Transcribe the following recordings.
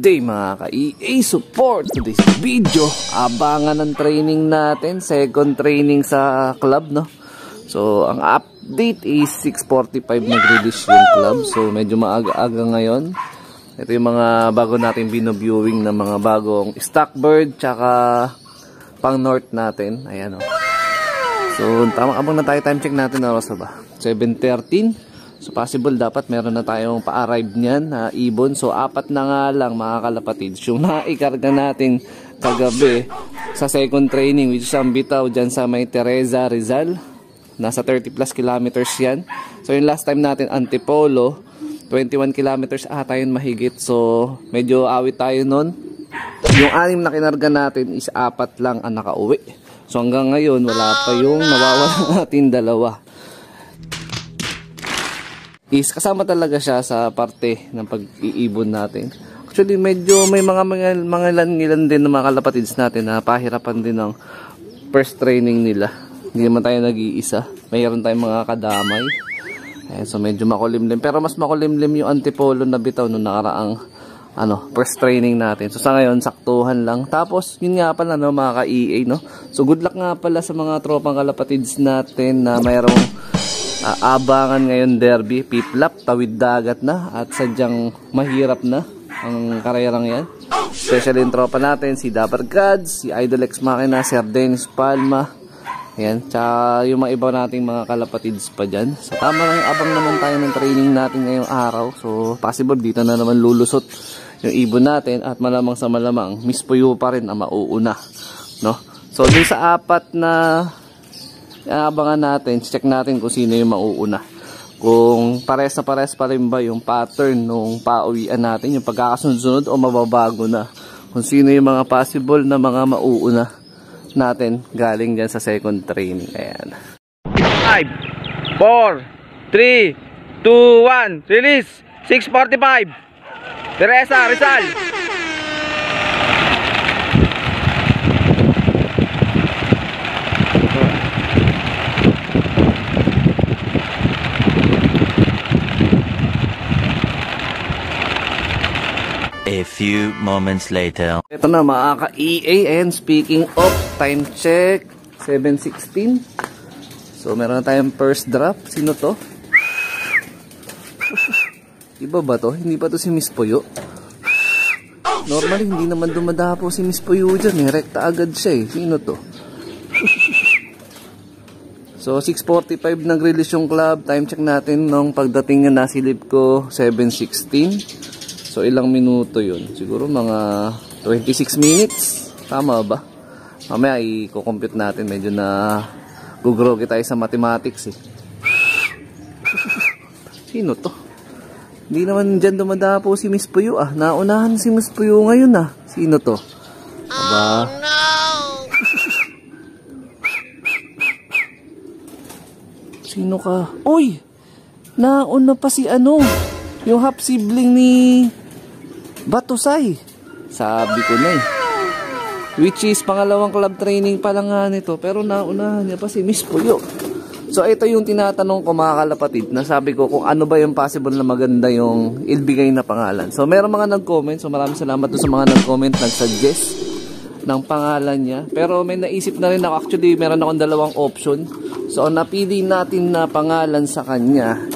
day mga ka-EA support. Today's video, abangan ng training natin, second training sa club, no? So ang update is 6:45 nag-release yung club, so medyo maaga-aga ngayon. Ito yung mga bago natin bino-viewing na mga bagong Stockbird tsaka pang north natin. Ayan, oh. So tamang abang na tayo, time check natin, oras na ba? 7:13. So possible dapat meron na tayong pa-arrive niyan na ibon. So apat na nga lang mga kalapatids yung naikarga natin kagabi sa second training, which is ang bitaw dyan sa may Teresa, Rizal. Nasa 30 plus kilometers yan. So yung last time natin Antipolo, 21 kilometers ata yun mahigit. So medyo awit tayo nun. Yung 6 na kinarga natin is 4 lang ang nakauwi. So hanggang ngayon wala pa yung nawawala natin 2. Is kasama talaga siya sa parte ng pag-iibon natin. Actually medyo may mga ilan din ng mga kalapatids natin na pahirapan din ng first training nila. Hindi naman tayo nag-iisa. Mayroon tayong mga kadamay. So medyo makulimlim. Pero mas makulimlim yung Antipolo na bitaw nung nakaraang first training natin. So sa ngayon saktuhan lang. Tapos yun nga pala, no, mga ka-EA, no. So good luck nga pala sa mga tropang kalapatids natin na mayroong abangan ngayon derby, piplap, tawid dagat na at sadyang mahirap na ang karerang yan. Especially yung tropa natin, si Dapper Gods, si Idol X Machina, si Dennis Palma. Ayan, tsaka yung mga iba nating mga kalapatids pa dyan. So tama lang yung abang naman tayo ng training natin ngayong araw. So possible dito na naman lulusot yung ibon natin at malamang sa malamang Miss Puyo pa rin ang mauuna, no? So dun sa 4 na abangan natin, check natin kung sino yung mauuna. Kung pares na pares pa rin ba yung pattern nung pauwian natin, yung pagkakasunod-sunod, o mababago na. Kung sino yung mga possible na mga mauuna natin galing dyan sa second training. Ayan. 5, 4, 3, 2, 1, release! 6:45 Teresa, Rizal! A few moments later. Ito na mga ka-EA, and speaking of time check, 7:16. So meron na tayong first drop. Sino to? Iba ba to? Hindi pa to si Miss Puyo? Normally hindi naman dumadapo si Miss Puyo dyan, rekta agad siya eh. Sino to? So 6:45 nag-release yung club. Time check natin nung pagdating na nasilip ko, 7:16. So ilang minuto yun? Siguro mga 26 minutes. Tama ba? Mamaya i-compute natin. Medyo na gugrogi tayo sa mathematics eh. Sino to? Hindi naman dyan dumadapo si Miss Puyo ah. Naunahan si Miss Puyo ngayon ah. Sino to? Aba? Oh no! Sino ka? Uy! Nauna pa si yung half sibling ni Batusay. Sabi ko na eh. Which is pangalawang club training pa lang nga nito. Pero naunahan niya pa si Miss Puyo. So ito yung tinatanong ko mga kalapatid. Nasabi ko kung ano ba yung possible na maganda yung ibigay na pangalan. So meron mga nag-comment. So maraming salamat doon sa mga nag-comment, nag-suggest ng pangalan niya. Pero may naisip na rin ako. Actually meron akong 2 option. So ang napili natin na pangalan sa kanya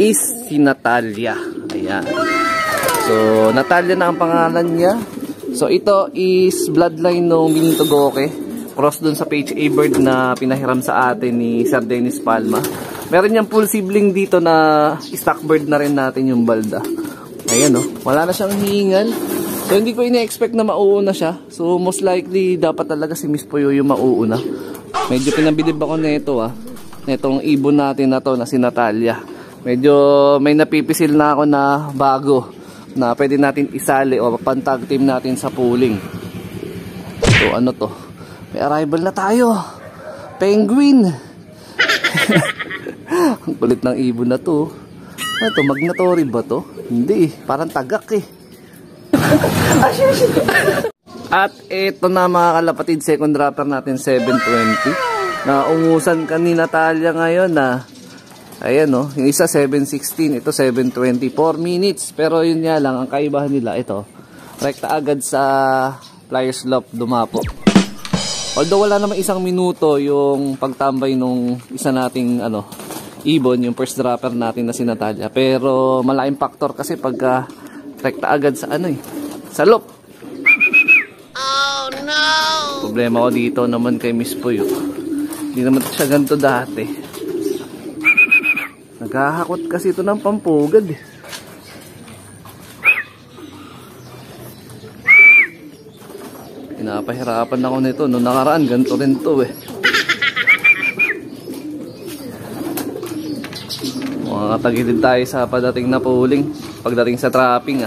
is si Natalia. Ayan. So, Natalia na ang pangalan niya. So, ito is bloodline ng Bintogoke. Cross dun sa Page A Bird na pinahiram sa atin ni Sir Dennis Palma. Meron niyang full sibling dito na Stockbird na rin natin yung balda. Ayan, oh. Wala na siyang hihingal. So, hindi ko ina-expect na mauuna siya. So, most likely, dapat talaga si Miss Puyo yung mauuna. Medyo pinabilib ako nito, ah. Netong ibon natin na to na si Natalia. Medyo may napipisil na ako na bago na pwede natin isali o pantag team natin sa pooling. So ano to? May arrival na tayo. Penguin. Ang kulit ng ibon na to. Ano to? Magnatory ba to? Hindi. Parang tagak eh. At ito na mga kalapatid, second dropper natin 7:20. Naungusan ka ni Natalia ngayon na Ayan no, yung isa 7:16, ito 7:24 minutes. Pero yun nga lang, ang kaibahan nila ito. rekta agad sa flyer's loft dumapo. Although wala naman 1 minuto yung pagtambay nung isa nating ibon, yung first dropper natin na si Natalia. Pero malaking factor kasi pagka rekta agad sa sa loft. Oh no! Problema ko dito naman kay Miss Puyo. Hindi naman siya ganito dati. Naghahakot kasi ito ng pampugad eh. Pinapahirapan ako nito. Noong nakaraan, ganito rin to eh. Makakatagilid tayo sa padating na pooling. Pagdating sa trapping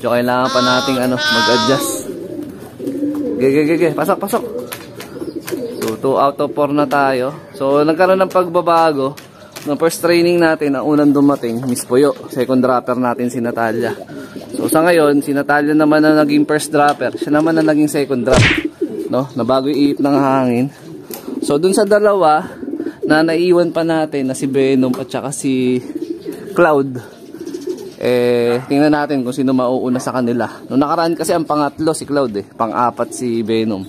medyo kailangan pa nating mag-adjust. Gege, pasok. So 2 out of 4 na tayo. So nagkaroon ng pagbabago. No, first training natin, ang unang dumating, Miss Puyo. Second dropper natin si Natalia. So sa ngayon, si Natalia naman na naging first dropper. Siya naman na naging second drop. No? Na bago iip ng hangin. So dun sa dalawa na naiwan pa natin na si Venom at saka si Cloud. Tingnan natin kung sino mauuna sa kanila. Noong nakaraan kasi ang pangatlo si Cloud pang-apat si Venom.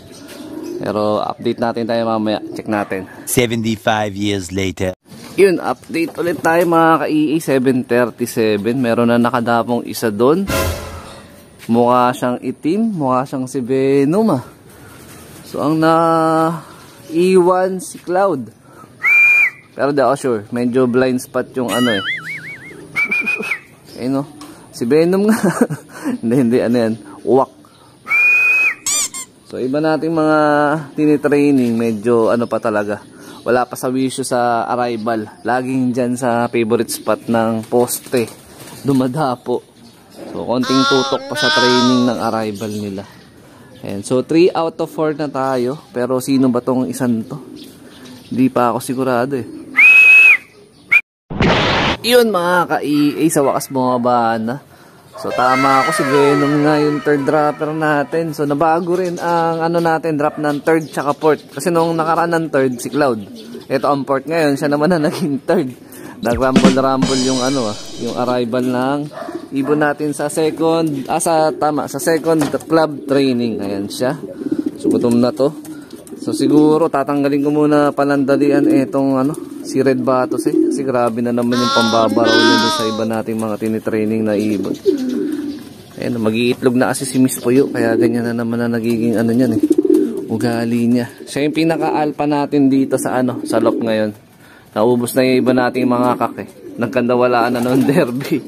Pero update natin tayo mamaya. Check natin. 75 years later. Yun, update ulit tayo mga ka-EA. 7:37. Meron na nakadapong isa doon. Mukha siyang itim. Mukha siyang si Venom So ang naiwan si Cloud. Pero di ako sure. Medyo blind spot yung si Venom nga. hindi, uwak. So iba nating mga tinitraining, medyo pa talaga. Wala pa sa wisyo sa arrival. Laging dyan sa favorite spot ng poste. Dumadapo. So konting tutok pa sa training ng arrival nila. Ayan. So 3 out of 4 na tayo. Pero sino ba tong isang to? Hindi pa ako sigurado Yun mga ka-EA, sa wakas bumaba na. So tama ako, si Venom nga yung third dropper natin. So nabago rin ang natin, drop ng third tsaka fourth. Kasi nung nakaraan ng third, si Cloud. Ito ang fourth ngayon, siya naman na naging third. Nag-rumble yung yung arrival ng ibon natin sa second, sa second club training. Ayan siya. So gutom na to. So siguro tatanggalin ko muna panandalian itong si Red Batos kasi grabe na naman yung pambabaraw niya doon sa iba nating mga tinitraining na ibon. Ayan, mag-iitlog na kasi si Miss Puyo, kaya ganyan na naman na nagiging niyan ugali niya. Siya yung pinaka-alpha natin dito sa sa loft ngayon. Naubos na yung iba nating mga kak Nagkandawalaan na noong derby.